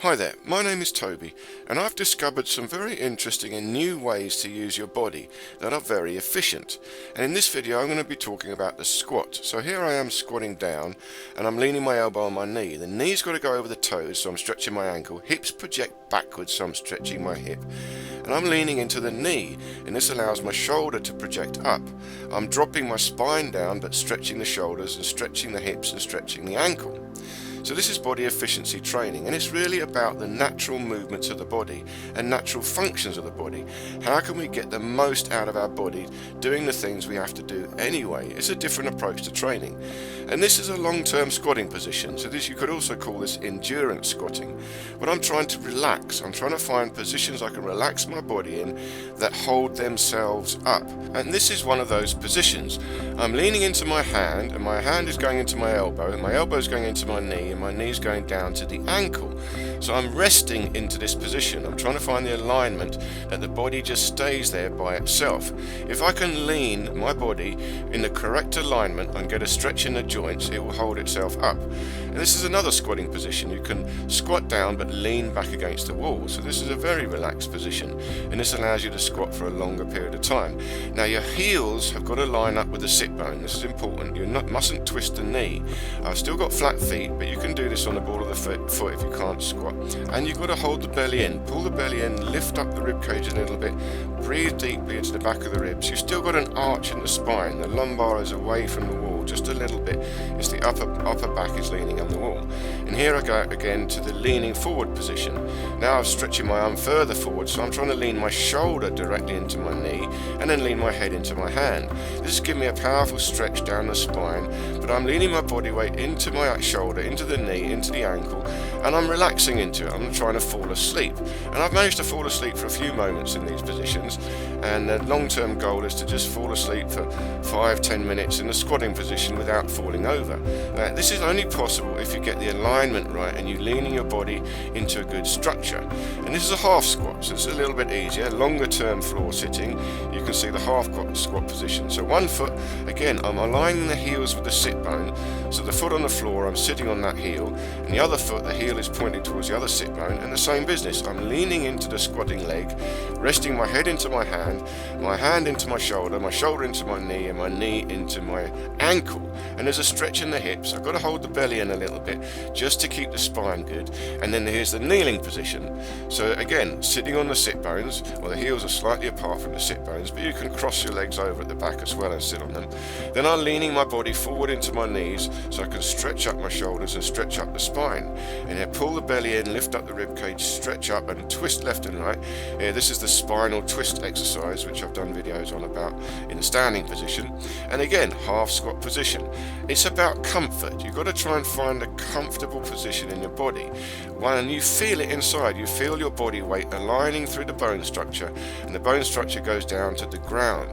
Hi there, my name is Toby, and I've discovered some very interesting and new ways to use your body that are very efficient. And in this video I'm going to be talking about the squat. So here I am squatting down and I'm leaning my elbow on my knee. The knee's got to go over the toes, so I'm stretching my ankle. Hips project backwards, so I'm stretching my hip. And I'm leaning into the knee, and this allows my shoulder to project up. I'm dropping my spine down but stretching the shoulders and stretching the hips and stretching the ankle. So this is body efficiency training, and it's really about the natural movements of the body and natural functions of the body. How can we get the most out of our body doing the things we have to do anyway? It's a different approach to training. And this is a long-term squatting position, so this, you could also call this endurance squatting. But I'm trying to relax. I'm trying to find positions I can relax my body in that hold themselves up. And this is one of those positions. I'm leaning into my hand, and my hand is going into my elbow, and my elbow is going into my knee, and my knee's going down to the ankle. So I'm resting into this position. I'm trying to find the alignment that the body just stays there by itself. If I can lean my body in the correct alignment and get a stretch in the joints, it will hold itself up. And this is another squatting position. You can squat down but lean back against the wall. So this is a very relaxed position, and this allows you to squat for a longer period of time. Now your heels have got to line up with the sit bone. This is important. You mustn't twist the knee. I've still got flat feet, but you can do this on the ball of the foot if you can't squat. And you've got to hold the belly in. Pull the belly in, lift up the rib cage a little bit, breathe deeply into the back of the ribs. You've still got an arch in the spine. The lumbar is away from the wall just a little bit. It's the upper back is leaning on the wall. And here I go again to the leaning forward position. Now I'm stretching my arm further forward, so I'm trying to lean my shoulder directly into my knee and then lean my head into my hand. This is giving me a powerful stretch down the spine, but I'm leaning my body weight into my shoulder, into the knee, into the ankle, and I'm relaxing into it. I'm trying to fall asleep. And I've managed to fall asleep for a few moments in these positions, and the long-term goal is to just fall asleep for 5-10 minutes in the squatting position without falling over. This is only possible if you get the alignment right and you're leaning your body into a good structure. And this is a half squat, so it's a little bit easier. Longer term floor sitting, you can see the half squat position. So one foot, again, I'm aligning the heels with the sit bone, so the foot on the floor, I'm sitting on that heel, and the other foot, the heel is pointing towards the other sit bone, and the same business. I'm leaning into the squatting leg, resting my head into my hand into my shoulder into my knee, and my knee into my ankle. And there's a stretch in the hips. I've got to hold the belly in a little bit just to keep the spine good. And then here's the kneeling position. So again, sitting on the sit bones, well, the heels are slightly apart from the sit bones, but you can cross your legs over at the back as well and sit on them. Then I'm leaning my body forward into my knees so I can stretch up my shoulders and stretch up the spine. And then pull the belly in, lift up the rib cage, stretch up and twist left and right. This is the spinal twist exercise, which I've done videos on about in the standing position. And again, half squat position. It's about comfort. You've got to try and find a comfortable position in your body. When you feel it inside, you feel your body weight aligning through the bone structure, and the bone structure goes down to the ground.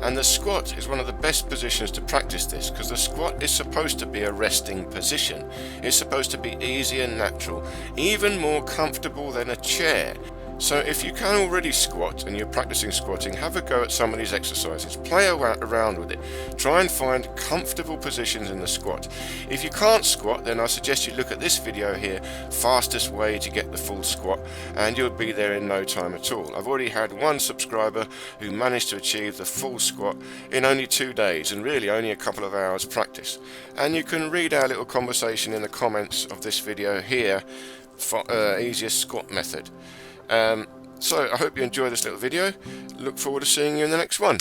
And the squat is one of the best positions to practice this, because the squat is supposed to be a resting position. It's supposed to be easy and natural, even more comfortable than a chair. So if you can already squat and you're practicing squatting, have a go at some of these exercises. Play around with it. Try and find comfortable positions in the squat. If you can't squat, then I suggest you look at this video here, fastest way to get the full squat, and you'll be there in no time at all. I've already had one subscriber who managed to achieve the full squat in only 2 days, and really only a couple of hours practice. And you can read our little conversation in the comments of this video here for easiest squat method. So I hope you enjoy this little video. Look forward to seeing you in the next one.